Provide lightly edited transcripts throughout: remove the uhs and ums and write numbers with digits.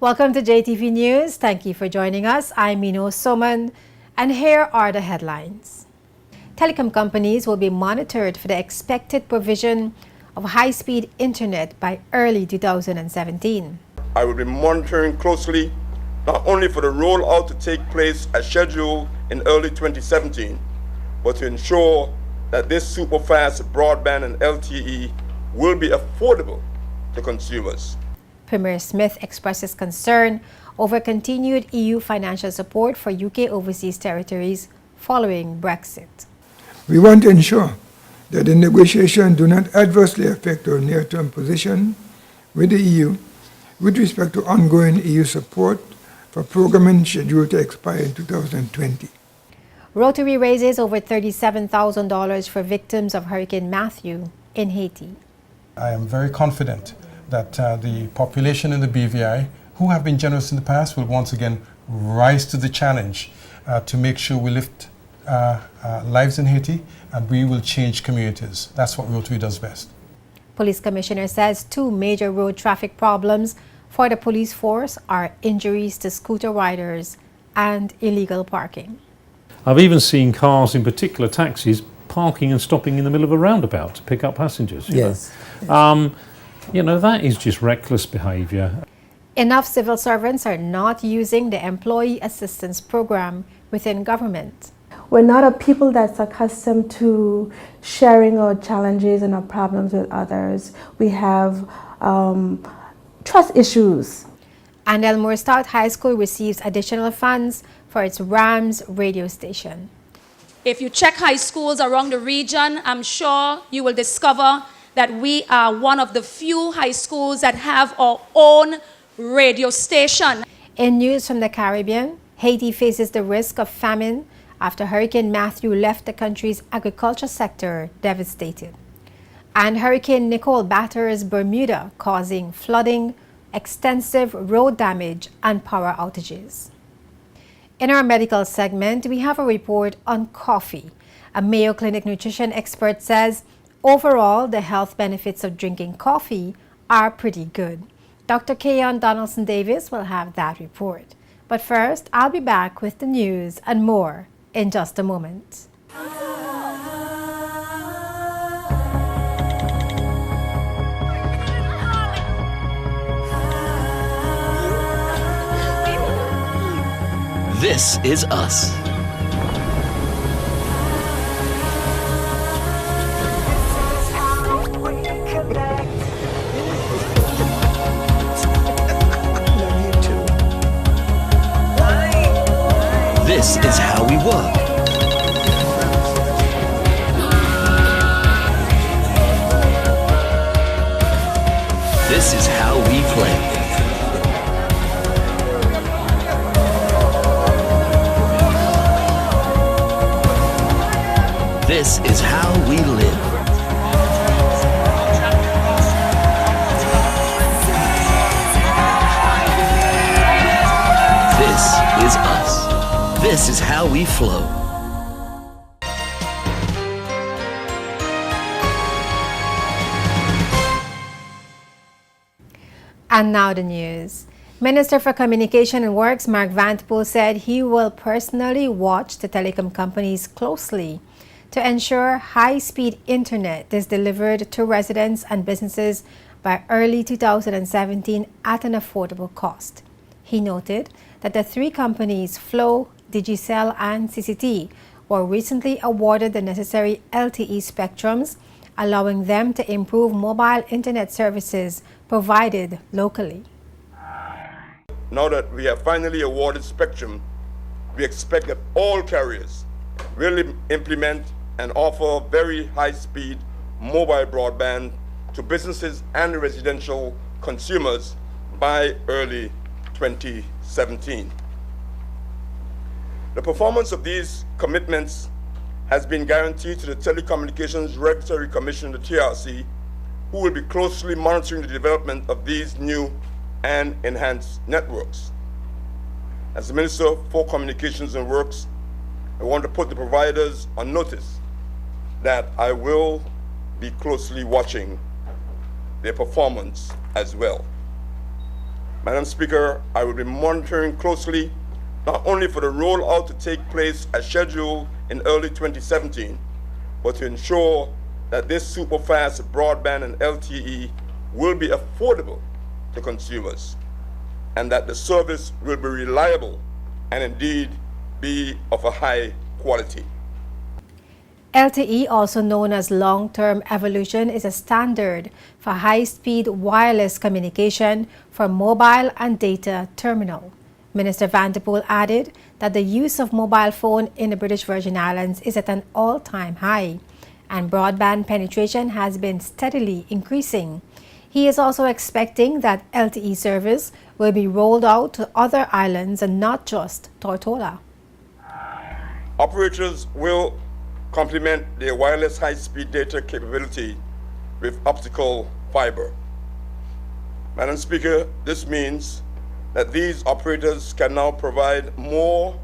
Welcome to JTV News. Thank you for joining us. I'm Mino Soman, and here are the headlines. Telecom companies will be monitored for the expected provision of high-speed internet by early 2017. I will be monitoring closely not only for the rollout to take place as scheduled in early 2017, but to ensure that this super-fast broadband and LTE will be affordable to consumers. Premier Smith expresses concern over continued EU financial support for UK overseas territories following Brexit. We want to ensure that the negotiations do not adversely affect our near-term position with the EU with respect to ongoing EU support for programming scheduled to expire in 2020. Rotary raises over $37,000 for victims of Hurricane Matthew in Haiti. I am very confident that the population in the BVI, who have been generous in the past, will once again rise to the challenge to make sure we lift lives in Haiti and we will change communities. That's what Rotary does best. Police Commissioner says two major road traffic problems for the police force are injuries to scooter riders and illegal parking. I've even seen cars, in particular taxis, parking and stopping in the middle of a roundabout to pick up passengers. Yes. You know, that is just reckless behaviour. Enough civil servants are not using the Employee Assistance Program within government. We're not a people that's accustomed to sharing our challenges and our problems with others. We have trust issues. And Elmore Stout High School receives additional funds for its Rams radio station. If you check high schools around the region, I'm sure you will discover that we are one of the few high schools that have our own radio station. In news from the Caribbean, Haiti faces the risk of famine after Hurricane Matthew left the country's agriculture sector devastated. And Hurricane Nicole batters Bermuda, causing flooding, extensive road damage, and power outages. In our medical segment, we have a report on coffee. A Mayo Clinic nutrition expert says overall, the health benefits of drinking coffee are pretty good. Dr. Keon Donaldson-Davis will have that report. But first, I'll be back with the news and more in just a moment. This is us. This is how we work. This is how we play. This is how we live. This is us. This is how we flow. And now the news. Minister for Communication and Works Mark Vanterpool said he will personally watch the telecom companies closely to ensure high-speed internet is delivered to residents and businesses by early 2017 at an affordable cost. He noted that the three companies, Flow, Digicel, and CCT, were recently awarded the necessary LTE spectrums, allowing them to improve mobile internet services provided locally. Now that we have finally awarded spectrum, we expect that all carriers will implement and offer very high-speed mobile broadband to businesses and residential consumers by early 2017. The performance of these commitments has been guaranteed to the Telecommunications Regulatory Commission, the TRC, who will be closely monitoring the development of these new and enhanced networks. As the Minister for Communications and Works, I want to put the providers on notice that I will be closely watching their performance as well. Madam Speaker, I will be monitoring closely not only for the rollout to take place as scheduled in early 2017, but to ensure that this super-fast broadband and LTE will be affordable to consumers, and that the service will be reliable and indeed be of a high quality. LTE, also known as long-term evolution, is a standard for high-speed wireless communication for mobile and data terminal. Minister Vanderpool added that the use of mobile phone in the British Virgin Islands is at an all-time high, and broadband penetration has been steadily increasing. He is also expecting that LTE service will be rolled out to other islands and not just Tortola. Operators will complement their wireless high-speed data capability with optical fiber. Madam Speaker, this means that these operators can now provide more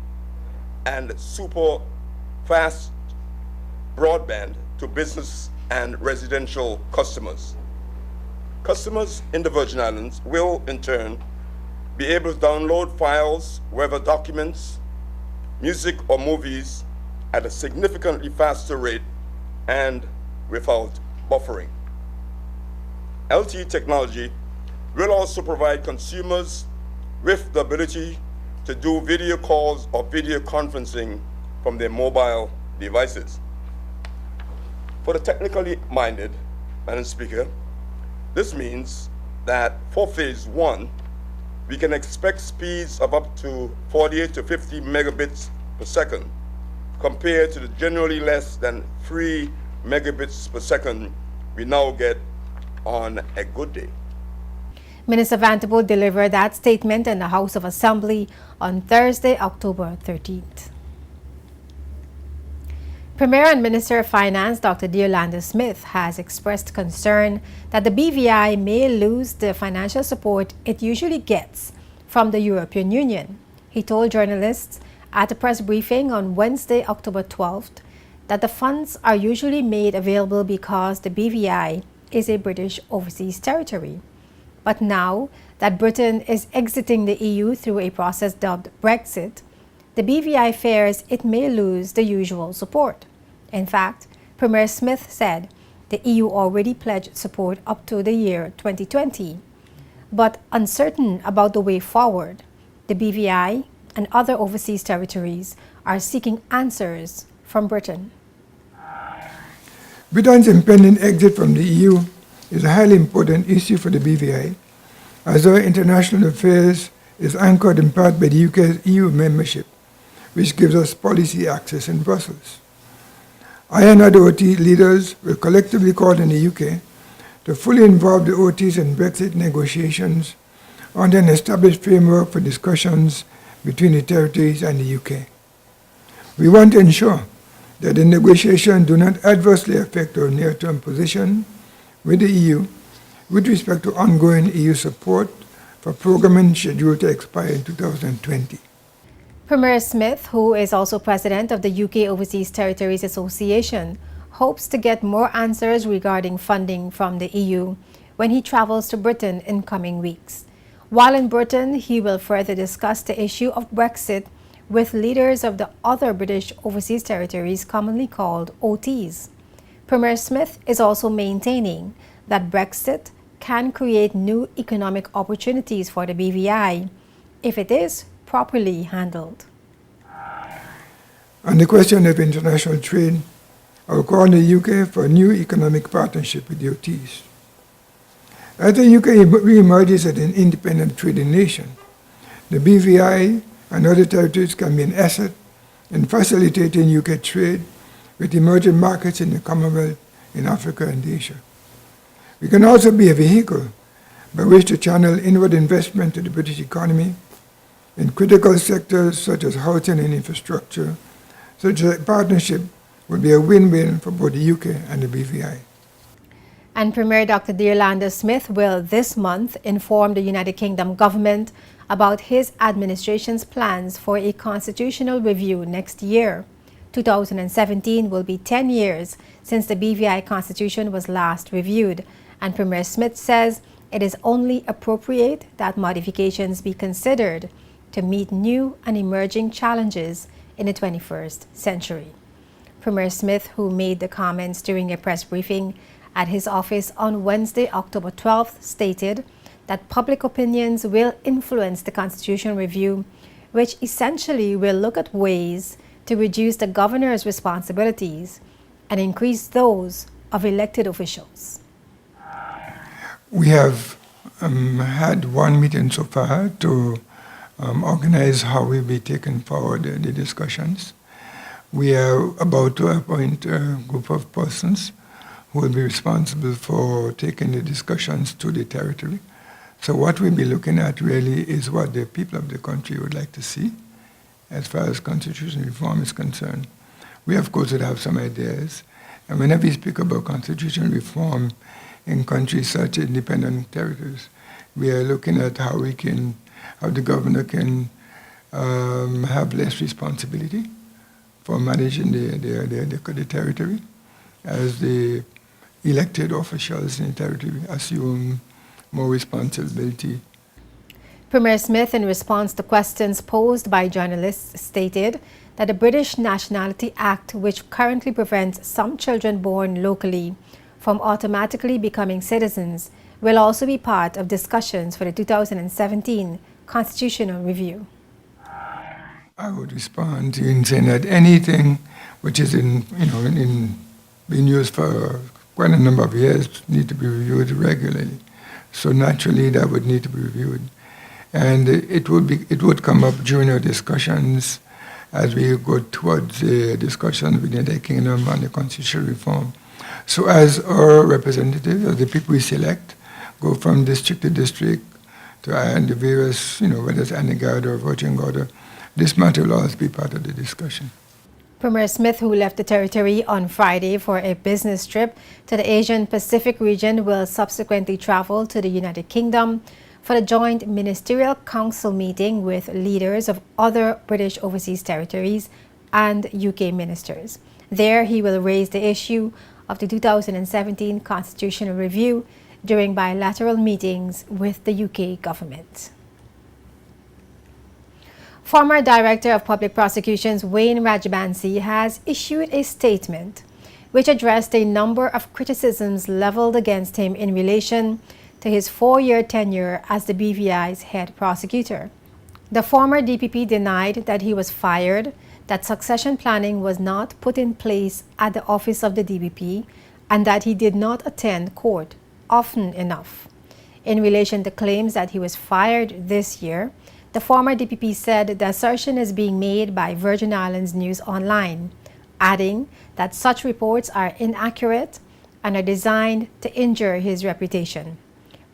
and super fast broadband to business and residential customers. Customers in the Virgin Islands will, in turn, be able to download files, whether documents, music, or movies at a significantly faster rate and without buffering. LTE technology will also provide consumers with the ability to do video calls or video conferencing from their mobile devices. For the technically minded, Madam Speaker, this means that for phase 1, we can expect speeds of up to 48 to 50 megabits per second, compared to the generally less than 3 megabits per second we now get on a good day. Minister Vanderpool delivered that statement in the House of Assembly on Thursday, October 13th. Premier and Minister of Finance Dr. Yolanda Smith has expressed concern that the BVI may lose the financial support it usually gets from the European Union. He told journalists at a press briefing on Wednesday, October 12th, that the funds are usually made available because the BVI is a British overseas territory. But now that Britain is exiting the EU through a process dubbed Brexit, the BVI fears it may lose the usual support. In fact, Premier Smith said the EU already pledged support up to the year 2020. But uncertain about the way forward, the BVI and other overseas territories are seeking answers from Britain. Britain's impending exit from the EU is a highly important issue for the BVI, as our international affairs is anchored in part by the UK's EU membership, which gives us policy access in Brussels. I and other OT leaders will collectively call on the UK to fully involve the OTs in Brexit negotiations under an established framework for discussions between the territories and the UK. We want to ensure that the negotiations do not adversely affect our near-term position with the EU with respect to ongoing EU support for programming scheduled to expire in 2020. Premier Smith, who is also president of the UK Overseas Territories Association, hopes to get more answers regarding funding from the EU when he travels to Britain in coming weeks. While in Britain, he will further discuss the issue of Brexit with leaders of the other British overseas territories commonly called OTs. Premier Smith is also maintaining that Brexit can create new economic opportunities for the BVI if it is properly handled. On the question of international trade, I will call on the UK for a new economic partnership with the OTs. As the UK re-emerges as an independent trading nation, the BVI and other territories can be an asset in facilitating UK trade with emerging markets in the Commonwealth, in Africa and Asia. We can also be a vehicle by which to channel inward investment to the British economy in critical sectors such as housing and infrastructure. Such a partnership would be a win-win for both the UK and the BVI. And Premier Dr. Yolanda Smith will this month inform the United Kingdom government about his administration's plans for a constitutional review next year. 2017 will be 10 years since the BVI constitution was last reviewed, and Premier Smith says it is only appropriate that modifications be considered to meet new and emerging challenges in the 21st century. Premier Smith, who made the comments during a press briefing at his office on Wednesday, October 12th, stated that public opinions will influence the constitutional review, which essentially will look at ways to reduce the governor's responsibilities and increase those of elected officials. We have had one meeting so far to organize how we'll be taking forward the discussions. We are about to appoint a group of persons who will be responsible for taking the discussions to the territory. So what we'll be looking at really is what the people of the country would like to see as far as constitutional reform is concerned. We, of course, would have some ideas. And whenever we speak about constitutional reform in countries such as independent territories, we are looking at how the governor can have less responsibility for managing the territory, as the elected officials in the territory assume more responsibility. Premier Smith, in response to questions posed by journalists, stated that the British Nationality Act, which currently prevents some children born locally from automatically becoming citizens, will also be part of discussions for the 2017 constitutional review. I would respond in saying that anything which is being used for quite a number of years need to be reviewed regularly. So naturally, that would need to be reviewed, and it would come up during our discussions as we go towards the discussion within the Kingdom on the constitutional reform. So as our representatives, as the people we select, go from district to district to the various, whether it's Anegada or Virgin Gorda, this matter will always be part of the discussion. Premier Smith, who left the territory on Friday for a business trip to the Asian Pacific region, will subsequently travel to the United Kingdom for the joint ministerial council meeting with leaders of other British overseas territories and UK ministers. There, he will raise the issue of the 2017 constitutional review during bilateral meetings with the UK government. Former Director of Public Prosecutions Wayne Rajbansi has issued a statement which addressed a number of criticisms leveled against him in relation to his 4-year tenure as the BVI's head prosecutor. The former DPP denied that he was fired, that succession planning was not put in place at the office of the DPP, and that he did not attend court often enough. In relation to claims that he was fired this year, the former DPP said the assertion is being made by Virgin Islands News Online, adding that such reports are inaccurate and are designed to injure his reputation.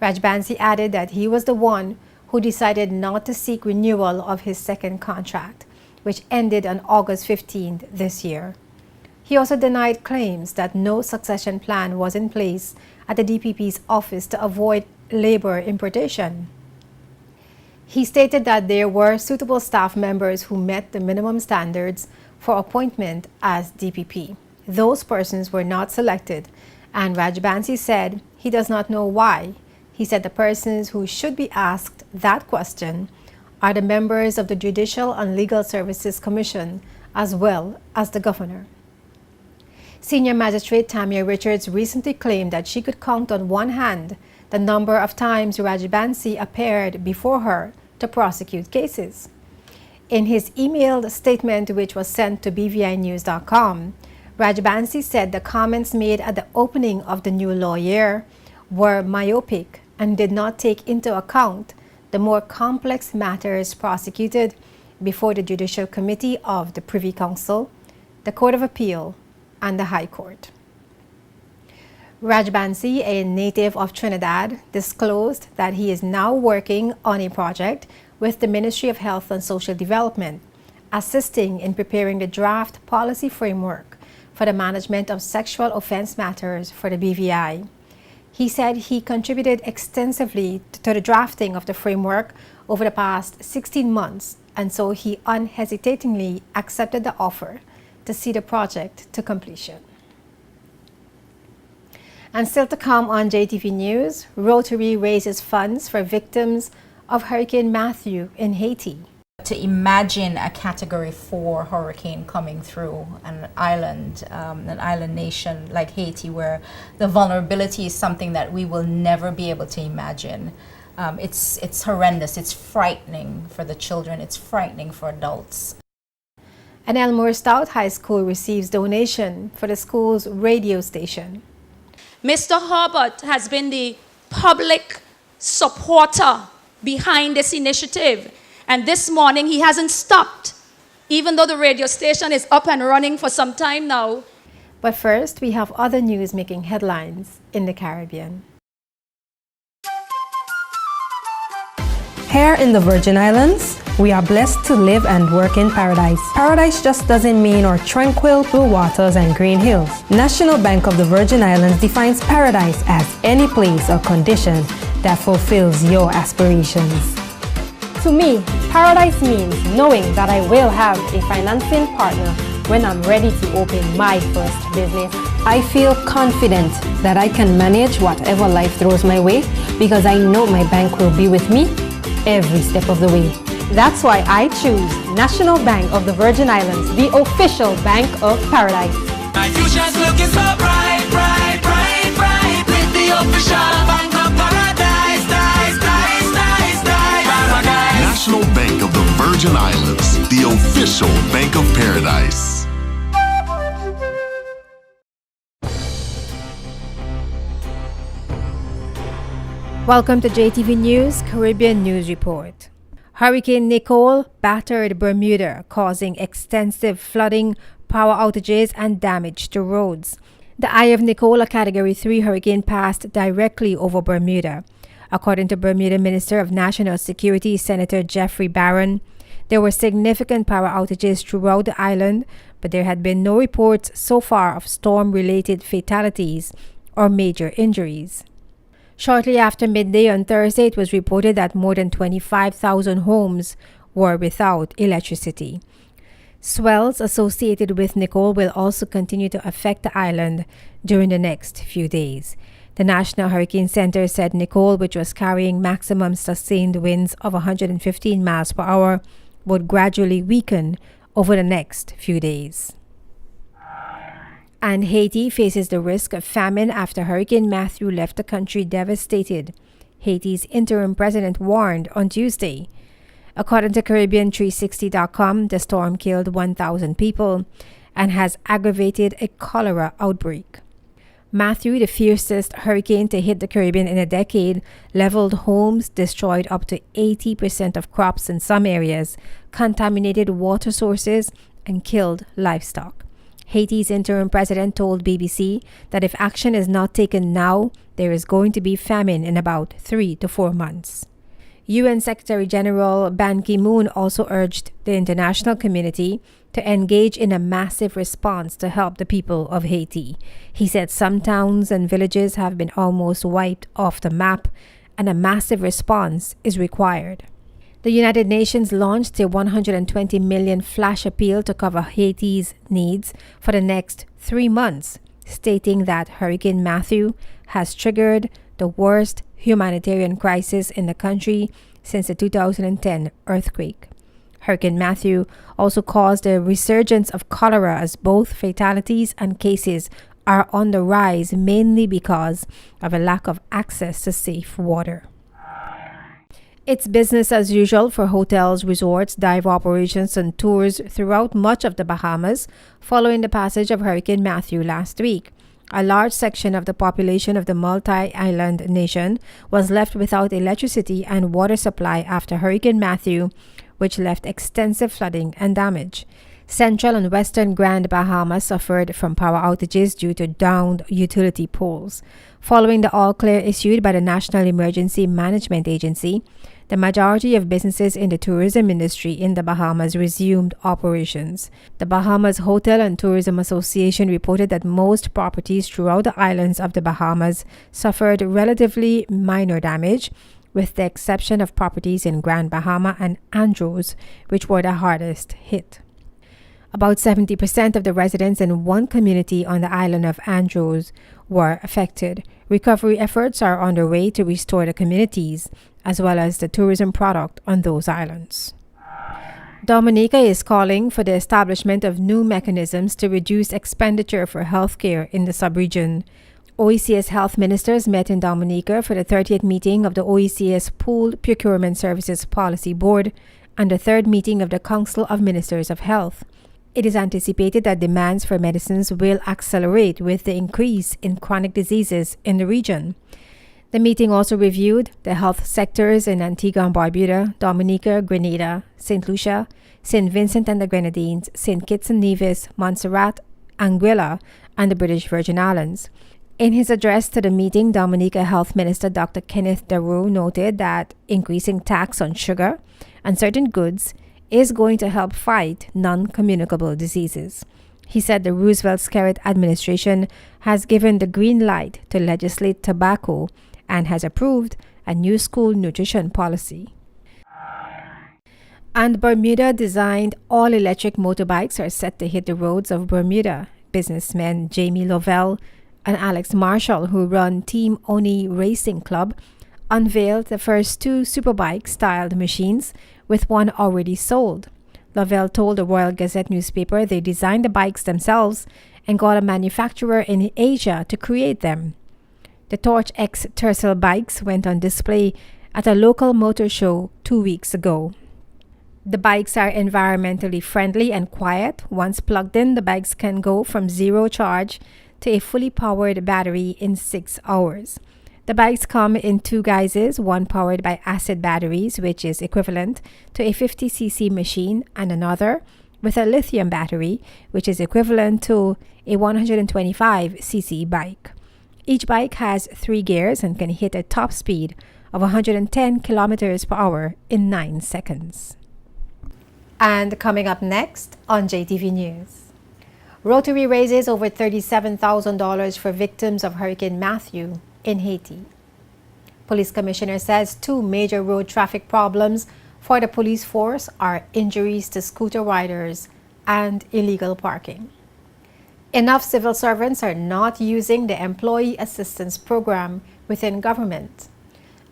Rajbansi added that he was the one who decided not to seek renewal of his second contract, which ended on August 15th this year. He also denied claims that no succession plan was in place at the DPP's office to avoid labor importation. He stated that there were suitable staff members who met the minimum standards for appointment as DPP. Those persons were not selected, and Rajbansi said he does not know why. He said the persons who should be asked that question are the members of the Judicial and Legal Services Commission, as well as the governor. Senior Magistrate Tamia Richards recently claimed that she could count on one hand the number of times Rajbansi appeared before her to prosecute cases. In his emailed statement, which was sent to bvinews.com, Rajbansi said the comments made at the opening of the new law year were myopic and did not take into account the more complex matters prosecuted before the Judicial Committee of the Privy Council, the Court of Appeal, and the High Court. Rajbansi, a native of Trinidad, disclosed that he is now working on a project with the Ministry of Health and Social Development, assisting in preparing the draft policy framework for the management of sexual offense matters for the BVI. He said he contributed extensively to the drafting of the framework over the past 16 months, and so he unhesitatingly accepted the offer to see the project to completion. And still to come on JTV News, Rotary raises funds for victims of Hurricane Matthew in Haiti. To imagine a Category 4 hurricane coming through an island nation like Haiti, where the vulnerability is something that we will never be able to imagine. It's horrendous. It's frightening for the children. It's frightening for adults. And Elmore Stout High School receives donation for the school's radio station. Mr. Herbert has been the public supporter behind this initiative. And this morning, he hasn't stopped, even though the radio station is up and running for some time now. But first, we have other news making headlines in the Caribbean. Here in the Virgin Islands, we are blessed to live and work in paradise. Paradise just doesn't mean our tranquil blue waters and green hills. National Bank of the Virgin Islands defines paradise as any place or condition that fulfills your aspirations. To me, paradise means knowing that I will have a financing partner when I'm ready to open my first business. I feel confident that I can manage whatever life throws my way because I know my bank will be with me every step of the way. That's why I choose National Bank of the Virgin Islands, the official bank of paradise. My future's looking so bright, bright, bright, bright, with the official bank of paradise, paradise. National Bank of the Virgin Islands, the official bank of paradise. Welcome to JTV News Caribbean News Report. Hurricane Nicole battered Bermuda, causing extensive flooding, power outages, and damage to roads. The eye of Nicole, a Category 3 hurricane, passed directly over Bermuda. According to Bermuda Minister of National Security, Senator Jeffrey Barron, there were significant power outages throughout the island, but there had been no reports so far of storm-related fatalities or major injuries. Shortly after midday on Thursday, it was reported that more than 25,000 homes were without electricity. Swells associated with Nicole will also continue to affect the island during the next few days. The National Hurricane Center said Nicole, which was carrying maximum sustained winds of 115 miles per hour, would gradually weaken over the next few days. And Haiti faces the risk of famine after Hurricane Matthew left the country devastated, Haiti's interim president warned on Tuesday. According to Caribbean360.com, the storm killed 1,000 people and has aggravated a cholera outbreak. Matthew, the fiercest hurricane to hit the Caribbean in a decade, leveled homes, destroyed up to 80% of crops in some areas, contaminated water sources, and killed livestock. Haiti's interim president told BBC that if action is not taken now, there is going to be famine in about 3 to 4 months. UN Secretary General Ban Ki-moon also urged the international community to engage in a massive response to help the people of Haiti. He said some towns and villages have been almost wiped off the map, and a massive response is required. The United Nations launched a $120 million flash appeal to cover Haiti's needs for the next 3 months, stating that Hurricane Matthew has triggered the worst humanitarian crisis in the country since the 2010 earthquake. Hurricane Matthew also caused a resurgence of cholera, as both fatalities and cases are on the rise, mainly because of a lack of access to safe water. It's business as usual for hotels, resorts, dive operations, and tours throughout much of the Bahamas following the passage of Hurricane Matthew last week. A large section of the population of the multi-island nation was left without electricity and water supply after Hurricane Matthew, which left extensive flooding and damage. Central and western Grand Bahama suffered from power outages due to downed utility poles. Following the all-clear issued by the National Emergency Management Agency, the majority of businesses in the tourism industry in the Bahamas resumed operations. The Bahamas Hotel and Tourism Association reported that most properties throughout the islands of the Bahamas suffered relatively minor damage, with the exception of properties in Grand Bahama and Andros, which were the hardest hit. About 70% of the residents in one community on the island of Andros were affected. Recovery efforts are underway to restore the communities as well as the tourism product on those islands. Dominica is calling for the establishment of new mechanisms to reduce expenditure for healthcare in the subregion. OECS health ministers met in Dominica for the 30th meeting of the OECS Pooled Procurement Services Policy Board and the third meeting of the Council of Ministers of Health. It is anticipated that demands for medicines will accelerate with the increase in chronic diseases in the region. The meeting also reviewed the health sectors in Antigua and Barbuda, Dominica, Grenada, St. Lucia, St. Vincent and the Grenadines, St. Kitts and Nevis, Montserrat, Anguilla, and the British Virgin Islands. In his address to the meeting, Dominica Health Minister Dr. Kenneth Daru noted that increasing tax on sugar and certain goods is going to help fight non-communicable diseases. He said the Roosevelt Skerritt administration has given the green light to legislate tobacco and has approved a new school nutrition policy. And Bermuda-designed all-electric motorbikes are set to hit the roads of Bermuda. Businessmen Jamie Lovell and Alex Marshall, who run Team Oni Racing Club, unveiled the first two superbike-styled machines, with one already sold. Lovell told the Royal Gazette newspaper they designed the bikes themselves and got a manufacturer in Asia to create them. The Torch X Tercel bikes went on display at a local motor show 2 weeks ago. The bikes are environmentally friendly and quiet. Once plugged in, the bikes can go from zero charge to a fully powered battery in 6 hours. The bikes come in two guises, one powered by acid batteries, which is equivalent to a 50cc machine, and another with a lithium battery, which is equivalent to a 125cc bike. Each bike has 3 gears and can hit a top speed of 110 kilometers per hour in 9 seconds. And coming up next on JTV News. Rotary raises over $37,000 for victims of Hurricane Matthew in Haiti. Police Commissioner says 2 major road traffic problems for the police force are injuries to scooter riders and illegal parking. Enough civil servants are not using the Employee Assistance Program within government.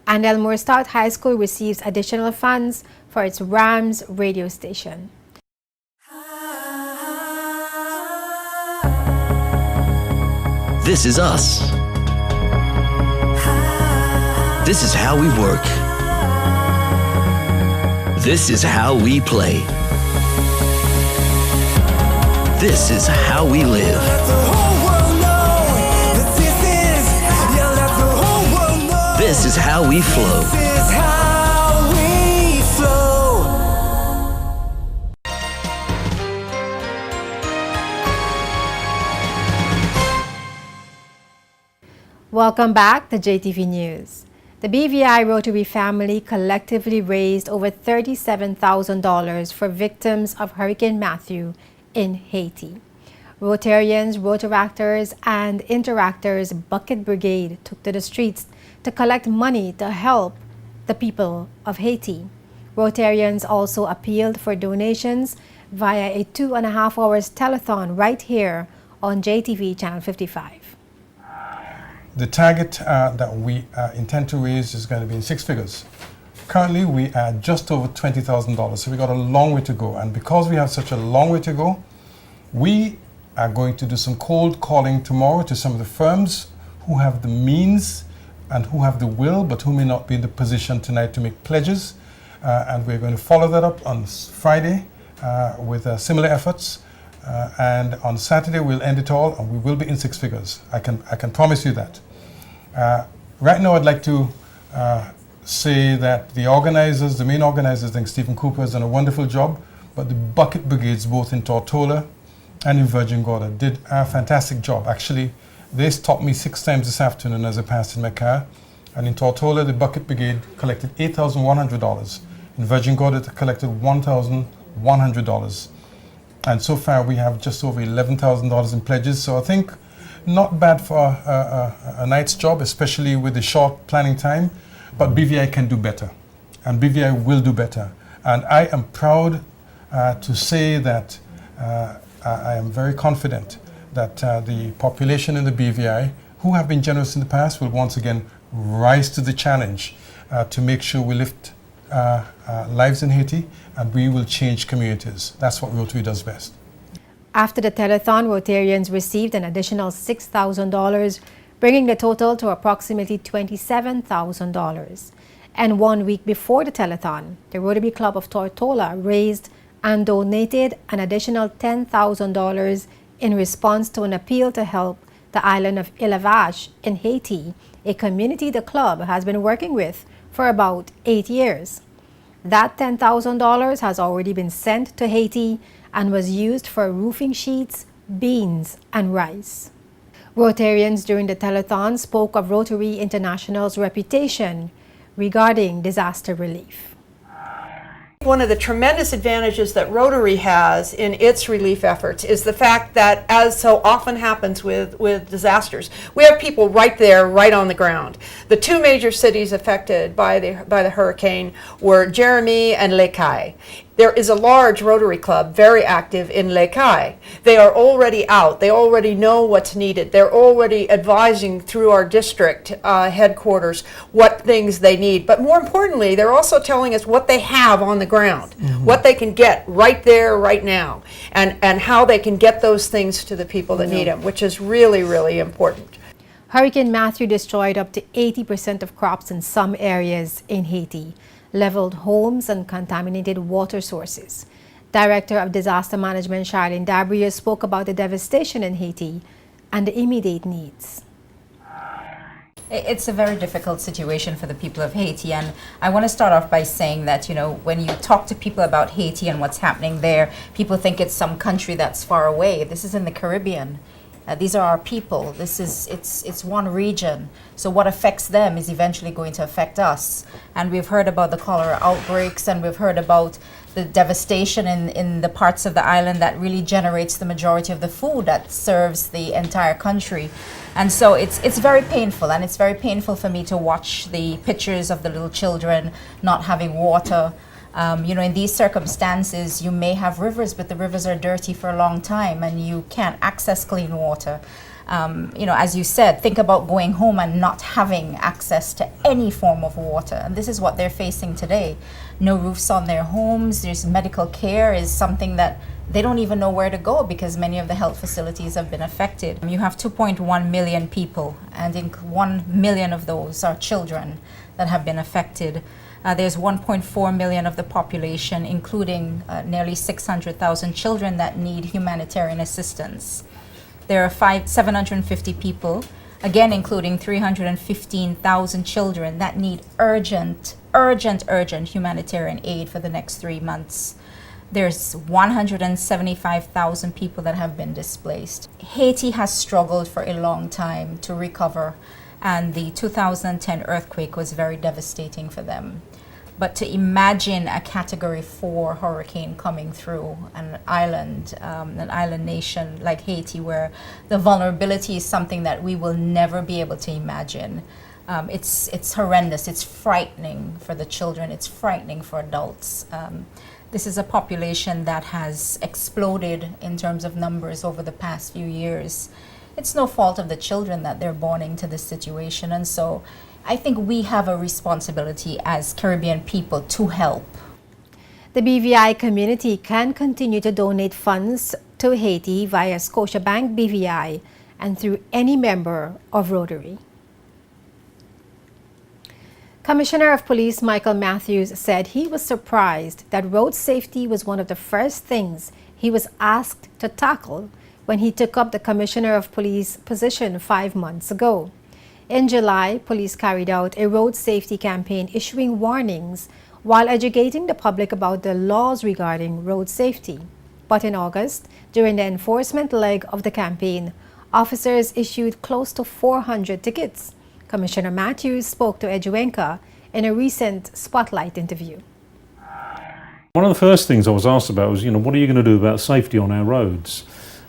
And Elmore Stout High School receives additional funds for its Rams radio station. This is us. This is how we work. This is how we play. This is how we live. This is how we flow. Welcome back to JTV News. The BVI Rotary family collectively raised over $37,000 for victims of Hurricane Matthew in Haiti. Rotarians, Rotaractors, and Interactors Bucket Brigade took to the streets to collect money to help the people of Haiti. Rotarians also appealed for donations via a 2.5 hours telethon right here on JTV Channel 55. The target that we intend to raise is going to be in 6 figures. Currently, we are just over $20,000, so we got a long way to go. And because we have such a long way to go, we are going to do some cold calling tomorrow to some of the firms who have the means and who have the will, but who may not be in the position tonight to make pledges. And we're going to follow that up on Friday with similar efforts. And on Saturday we'll end it all, and we will be in 6 figures. I can promise you that. Right now I'd like to say that the organizers, the main organizers, I think Stephen Cooper has done a wonderful job, but the bucket brigades both in Tortola and in Virgin Gorda did a fantastic job. Actually, they stopped me 6 times this afternoon as I passed in my car. And in Tortola, the bucket brigade collected $8,100. In Virgin Gorda, they collected $1,100. And so far, we have just over $11,000 in pledges. So I think not bad for a night's job, especially with the short planning time. But BVI can do better, and BVI will do better. And I am proud to say that I am very confident that the population in the BVI, who have been generous in the past, will once again rise to the challenge to make sure we lift lives in Haiti and we will change communities. That's what Rotary does best. After the telethon, Rotarians received an additional $6,000, bringing the total to approximately $27,000. And 1 week before the telethon, the Rotary Club of Tortola raised and donated an additional $10,000 in response to an appeal to help the island of Île-à-Vache in Haiti, a community the club has been working with for about 8 years. That $10,000 has already been sent to Haiti and was used for roofing sheets, beans, and rice. Rotarians during the telethon spoke of Rotary International's reputation regarding disaster relief. One of the tremendous advantages that Rotary has in its relief efforts is the fact that, as so often happens with disasters, we have people right there, right on the ground. The two major cities affected by the hurricane were Jérémie and Les Cayes. There is a large Rotary Club very active in Les Cayes. They are already out. They already know what's needed. They're already advising through our district headquarters what things they need. But more importantly, they're also telling us what they have on the ground, what they can get right there, right now, and how they can get those things to the people that need them, which is really, really important. Hurricane Matthew destroyed up to 80% of crops in some areas in Haiti, leveled homes and contaminated water sources. Director of Disaster Management Charlene Dabrier spoke about the devastation in Haiti and the immediate needs. It's a very difficult situation for the people of Haiti, and I want to start off by saying that, you know, when you talk to people about Haiti and what's happening there, people think it's some country that's far away. This is in the Caribbean. These are our people. It's one region. So what affects them is eventually going to affect us. And we've heard about the cholera outbreaks, and we've heard about the devastation in the parts of the island that really generates the majority of the food that serves the entire country. And so it's very painful, and it's very painful for me to watch the pictures of the little children not having water. You know, in these circumstances, you may have rivers, but the rivers are dirty for a long time and you can't access clean water. You know, as you said, think about going home and not having access to any form of water. And this is what they're facing today. No roofs on their homes. There's medical care is something that they don't even know where to go because many of the health facilities have been affected. You have 2.1 million people, and 1 million of those are children that have been affected. There's 1.4 million of the population, including nearly 600,000 children that need humanitarian assistance. There are 750 people, again including 315,000 children that need urgent humanitarian aid for the next 3 months. There's 175,000 people that have been displaced. Haiti has struggled for a long time to recover, and the 2010 earthquake was very devastating for them. But to imagine a Category 4 hurricane coming through an island nation like Haiti, where the vulnerability is something that we will never be able to imagine. It's horrendous. It's frightening for the children. It's frightening for adults. This is a population that has exploded in terms of numbers over the past few years. It's no fault of the children that they're born into this situation, and so I think we have a responsibility as Caribbean people to help. The BVI community can continue to donate funds to Haiti via Scotiabank BVI and through any member of Rotary. Commissioner of Police Michael Matthews said he was surprised that road safety was one of the first things he was asked to tackle when he took up the Commissioner of Police position 5 months ago. In July, police carried out a road safety campaign issuing warnings while educating the public about the laws regarding road safety. But in August, during the enforcement leg of the campaign, officers issued close to 400 tickets. Commissioner Matthews spoke to Edjuenka in a recent Spotlight interview. One of the first things I was asked about was, what are you going to do about safety on our roads?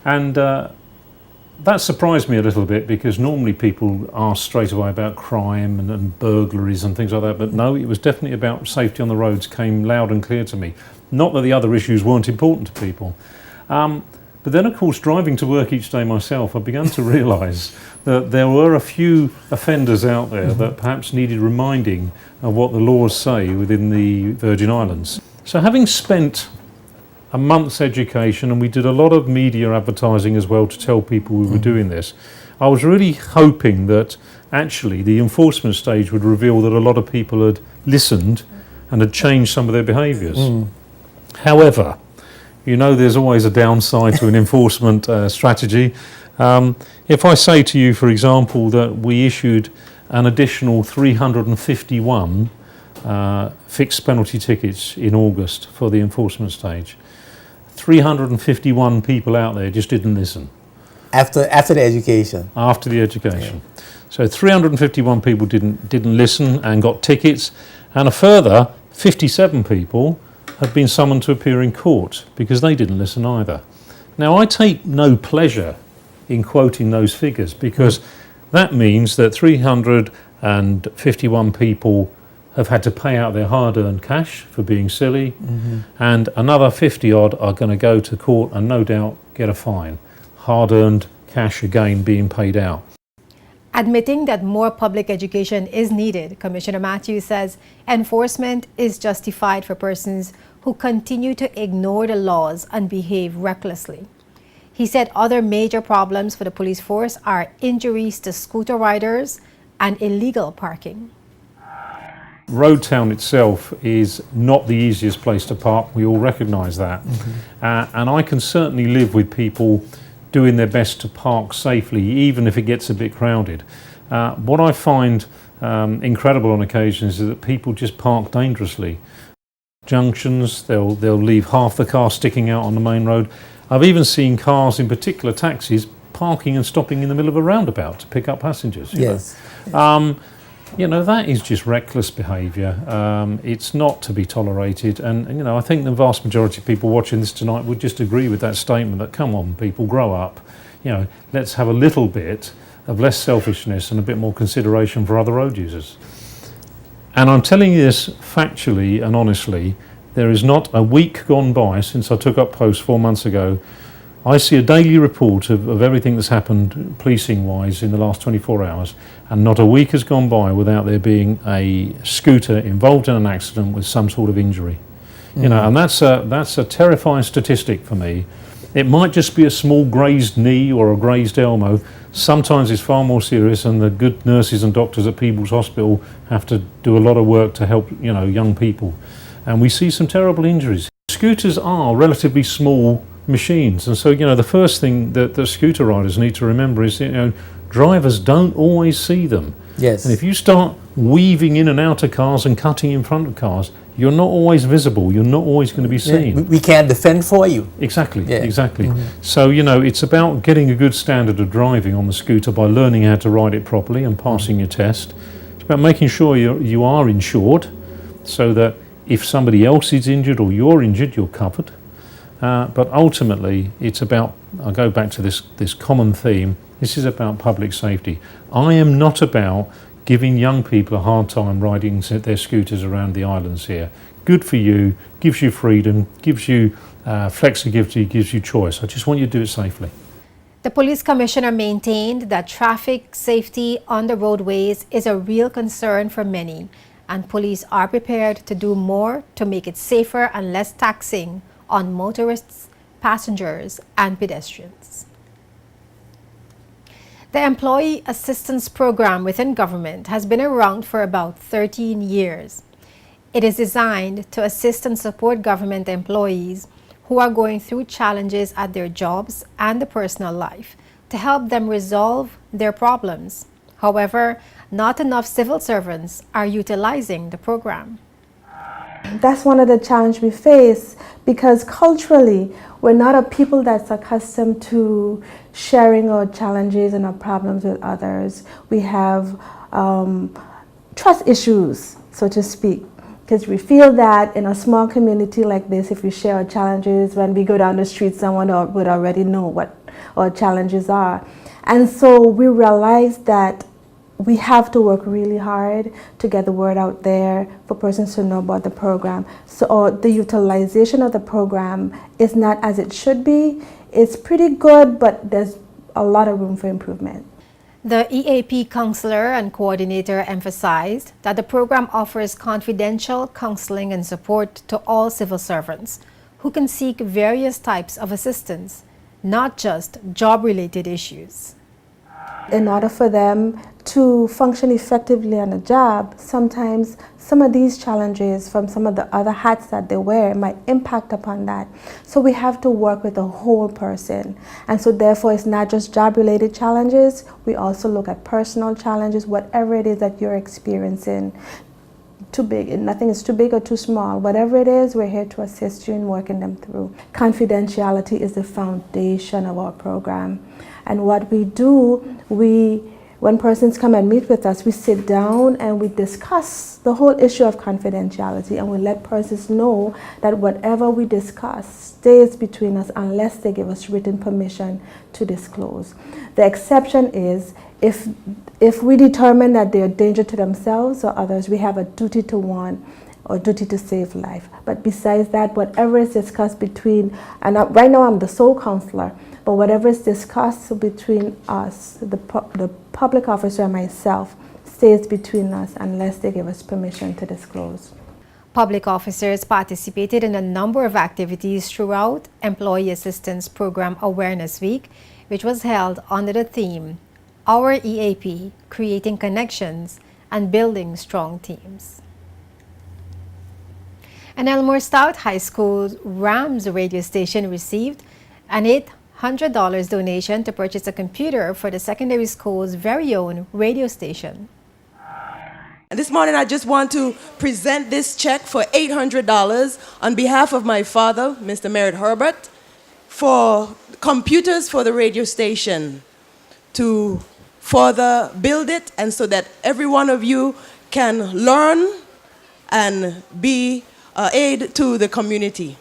And that surprised me a little bit, because normally people ask straight away about crime and burglaries and things like that, but no, it was definitely about safety on the roads, came loud and clear to me. Not that the other issues weren't important to people. But then, of course, driving to work each day myself, I began to realise that there were a few offenders out there that perhaps needed reminding of what the laws say within the Virgin Islands. So having spent a month's education, and we did a lot of media advertising as well to tell people we were doing this, I was really hoping that actually the enforcement stage would reveal that a lot of people had listened and had changed some of their behaviours. However, you know there's always a downside to an enforcement strategy. If I say to you, for example, that we issued an additional 351 fixed penalty tickets in August for the enforcement stage, 351 people out there just didn't listen. After the education? After the education. Yeah. So 351 people didn't listen and got tickets, and a further 57 people have been summoned to appear in court because they didn't listen either. Now, I take no pleasure in quoting those figures because that means that 351 people have had to pay out their hard-earned cash for being silly, and another 50 odd are going to go to court and no doubt get a fine. Hard-earned cash again being paid out. Admitting that more public education is needed, Commissioner Matthews says enforcement is justified for persons who continue to ignore the laws and behave recklessly. He said other major problems for the police force are injuries to scooter riders and illegal parking. Road Town itself is not the easiest place to park. We all recognise that. And I can certainly live with people doing their best to park safely, even if it gets a bit crowded. What I find incredible on occasions is that people just park dangerously. Junctions, they'll leave half the car sticking out on the main road. I've even seen cars, in particular taxis, parking and stopping in the middle of a roundabout to pick up passengers. Yes. You know, that is just reckless behaviour. It's not to be tolerated. And, you know, I think the vast majority of people watching this tonight would just agree with that statement that, come on, people, grow up. You know, let's have a little bit of less selfishness and a bit more consideration for other road users. And I'm telling you this factually and honestly, there is not a week gone by since I took up post 4 months ago. I see a daily report of everything that's happened policing-wise in the last 24 hours, and not a week has gone by without there being a scooter involved in an accident with some sort of injury. You know, and that's a terrifying statistic for me. It might just be a small grazed knee or a grazed elbow. Sometimes it's far more serious, and the good nurses and doctors at Peebles Hospital have to do a lot of work to help, you know, young people. And we see some terrible injuries. Scooters are relatively small machines, and so, you know, the first thing that the scooter riders need to remember is, you know, drivers don't always see them. Yes. And if you start weaving in and out of cars and cutting in front of cars, you're not always visible, you're not always going to be seen. Yeah, we can't defend for you. Exactly, yeah. Exactly. So, you know, it's about getting a good standard of driving on the scooter by learning how to ride it properly and passing your test. It's about making sure you are insured, so that if somebody else is injured or you're injured, you're covered. But ultimately, it's about, I'll go back to this common theme, this is about public safety. I am not about giving young people a hard time riding their scooters around the islands here. Good for you, gives you freedom, gives you flexibility, gives you choice. I just want you to do it safely. The police commissioner maintained that traffic safety on the roadways is a real concern for many, and police are prepared to do more to make it safer and less taxing on motorists, passengers, and pedestrians. The Employee Assistance Program within government has been around for about 13 years. It is designed to assist and support government employees who are going through challenges at their jobs and the personal life to help them resolve their problems. However, not enough civil servants are utilizing the program. That's one of the challenges we face, because culturally we're not a people that's accustomed to sharing our challenges and our problems with others. We have trust issues, so to speak, because we feel that in a small community like this, if we share our challenges, when we go down the street, someone would already know what our challenges are. And so we realize that we have to work really hard to get the word out there for persons to know about the program. So the utilization of the program is not as it should be. It's pretty good, but there's a lot of room for improvement. The EAP counselor and coordinator emphasized that the program offers confidential counseling and support to all civil servants who can seek various types of assistance, not just job-related issues. In order for them to function effectively on a job, sometimes some of these challenges from some of the other hats that they wear might impact upon that. So we have to work with the whole person. And so therefore it's not just job-related challenges, we also look at personal challenges, whatever it is that you're experiencing. Too big, nothing is too big or too small. Whatever it is, we're here to assist you in working them through. Confidentiality is the foundation of our program. And what we do, when persons come and meet with us, we sit down and we discuss the whole issue of confidentiality, and we let persons know that whatever we discuss stays between us unless they give us written permission to disclose. The exception is if we determine that they're a danger to themselves or others, we have a duty to warn or duty to save life. But besides that, whatever is discussed between, and right now I'm the sole counselor, but whatever is discussed between us, the public officer and myself, stays between us unless they give us permission to disclose. Public officers participated in a number of activities throughout Employee Assistance Program Awareness Week, which was held under the theme, Our EAP, Creating Connections and Building Strong Teams. And Elmore Stout High School's Rams radio station received an $800 donation to purchase a computer for the secondary school's very own radio station. And this morning I just want to present this check for $800 on behalf of my father, Mr. Merritt Herbert, for computers for the radio station to further build it, and so that every one of you can learn and be aid to the community.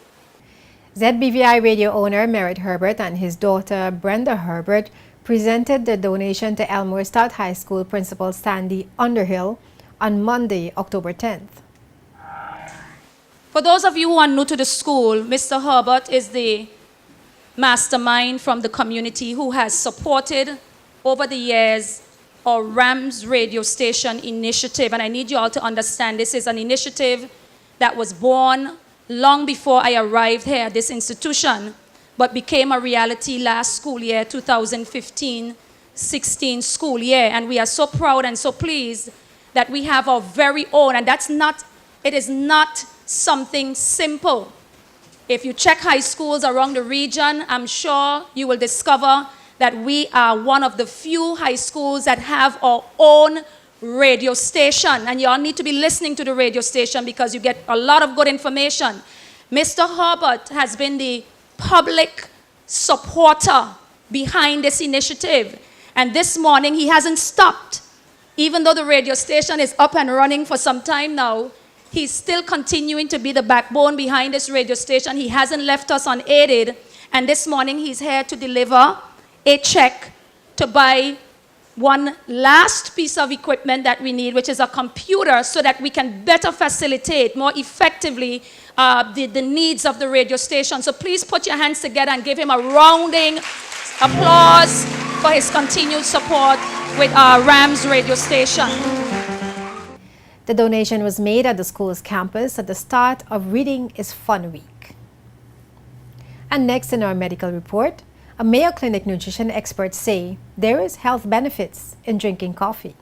ZBVI radio owner Merritt Herbert and his daughter Brenda Herbert presented the donation to Elmore Stout High School Principal Sandy Underhill on Monday, October 10th. For those of you who are new to the school, Mr. Herbert is the mastermind from the community who has supported over the years our Rams radio station initiative. And I need you all to understand this is an initiative that was born long before I arrived here at this institution, but became a reality last school year, 2015-16 school year. And we are so proud and so pleased that we have our very own, and it is not something simple. If you check high schools around the region, I'm sure you will discover that we are one of the few high schools that have our own radio station. And you all need to be listening to the radio station because you get a lot of good information. Mr. Herbert has been the public supporter behind this initiative. And this morning he hasn't stopped. Even though the radio station is up and running for some time now, he's still continuing to be the backbone behind this radio station. He hasn't left us unaided. And this morning he's here to deliver a check to buy one last piece of equipment that we need, which is a computer, so that we can better facilitate more effectively the needs of the radio station. So please put your hands together and give him a rounding applause for his continued support with our Rams radio station. The donation was made at the school's campus at the start of Reading is Fun Week. And next in our medical report, a Mayo Clinic nutrition experts say there is health benefits in drinking coffee.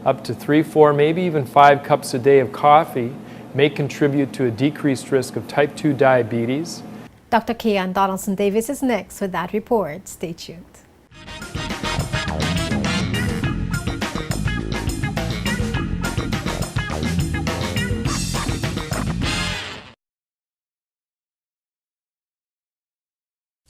Up to 3, 4, maybe even 5 cups a day of coffee may contribute to a decreased risk of type 2 diabetes. Dr. Kayan Donaldson-Davis is next with that report. Stay tuned.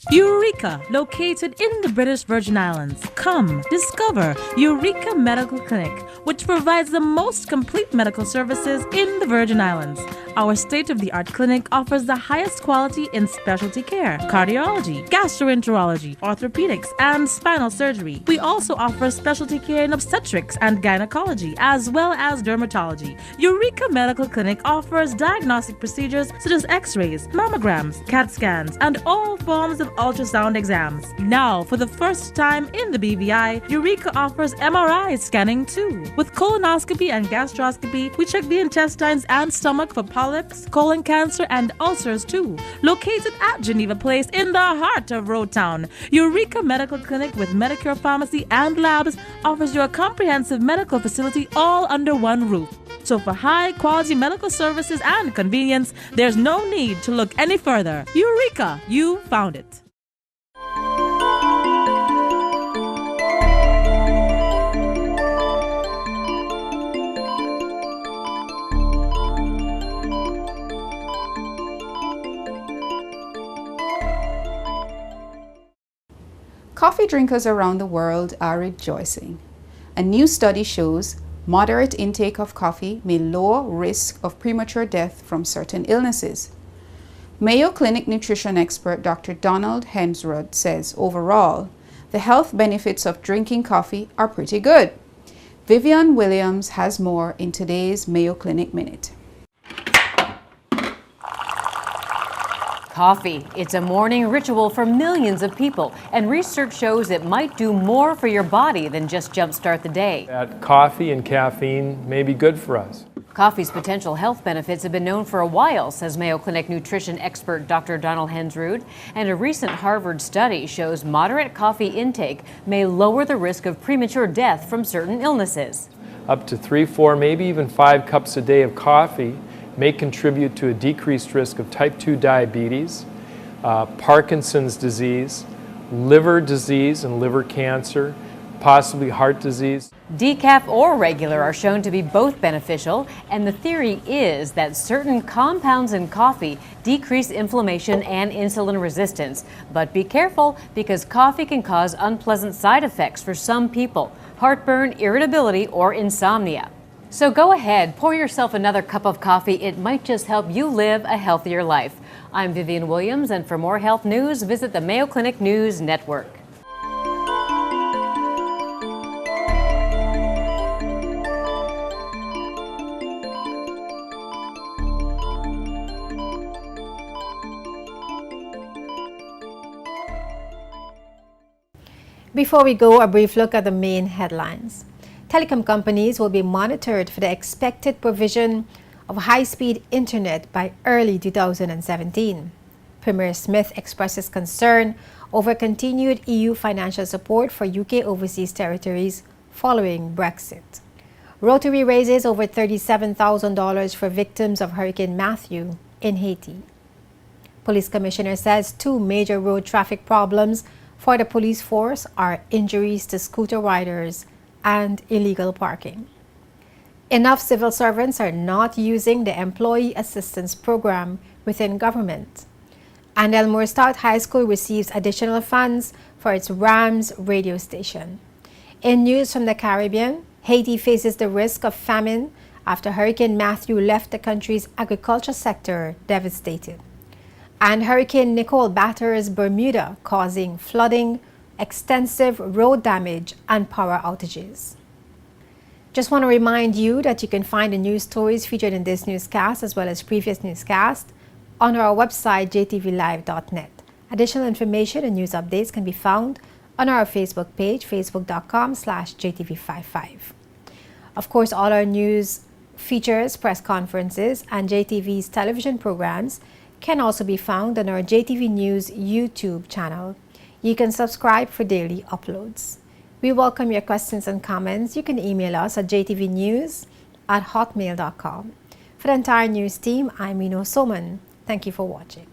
Eureka, located in the British Virgin Islands. Come, discover Eureka Medical Clinic, which provides the most complete medical services in the Virgin Islands. Our state-of-the-art clinic offers the highest quality in specialty care, cardiology, gastroenterology, orthopedics, and spinal surgery. We also offer specialty care in obstetrics and gynecology, as well as dermatology. Eureka Medical Clinic offers diagnostic procedures such as x-rays, mammograms, CAT scans, and all forms of ultrasound exams. Now, for the first time in the BVI, Eureka offers MRI scanning too. With colonoscopy and gastroscopy, we check the intestines and stomach for polyps, colon cancer, and ulcers too. Located at Geneva Place in the heart of Road Town, Eureka Medical Clinic with Medicare Pharmacy and Labs offers you a comprehensive medical facility all under one roof. So for high-quality medical services and convenience, there's no need to look any further. Eureka! You found it. Coffee drinkers around the world are rejoicing. A new study shows moderate intake of coffee may lower risk of premature death from certain illnesses. Mayo Clinic nutrition expert Dr. Donald Hensrud says overall, the health benefits of drinking coffee are pretty good. Vivian Williams has more in today's Mayo Clinic Minute. Coffee. It's a morning ritual for millions of people, and research shows it might do more for your body than just jumpstart the day. That coffee and caffeine may be good for us. Coffee's potential health benefits have been known for a while, says Mayo Clinic nutrition expert Dr. Donald Hensrud, and a recent Harvard study shows moderate coffee intake may lower the risk of premature death from certain illnesses. Up to 3, 4, maybe even 5 cups a day of coffee may contribute to a decreased risk of type 2 diabetes, Parkinson's disease, liver disease and liver cancer, possibly heart disease. Decaf or regular are shown to be both beneficial, and the theory is that certain compounds in coffee decrease inflammation and insulin resistance. But be careful, because coffee can cause unpleasant side effects for some people: heartburn, irritability, or insomnia. So go ahead, pour yourself another cup of coffee. It might just help you live a healthier life. I'm Vivian Williams, and for more health news, visit the Mayo Clinic News Network. Before we go, a brief look at the main headlines. Telecom companies will be monitored for the expected provision of high-speed internet by early 2017. Premier Smith expresses concern over continued EU financial support for UK overseas territories following Brexit. Rotary raises over $37,000 for victims of Hurricane Matthew in Haiti. Police commissioner says 2 major road traffic problems for the police force are injuries to scooter riders and illegal parking. Enough civil servants are not using the Employee Assistance Program within government. And Elmore Stout High School receives additional funds for its Rams radio station. In news from the Caribbean, Haiti faces the risk of famine after Hurricane Matthew left the country's agriculture sector devastated. And Hurricane Nicole batters Bermuda, causing flooding, extensive road damage, and power outages. Just want to remind you that you can find the news stories featured in this newscast as well as previous newscasts on our website jtvlive.net. Additional information and news updates can be found on our Facebook page, facebook.com/jtv55. Of course, all our news features, press conferences, and JTV's television programs can also be found on our JTV News YouTube channel. You can subscribe for daily uploads. We welcome your questions and comments. You can email us at jtvnews@hotmail.com. For the entire news team, I'm Mino Soman. Thank you for watching.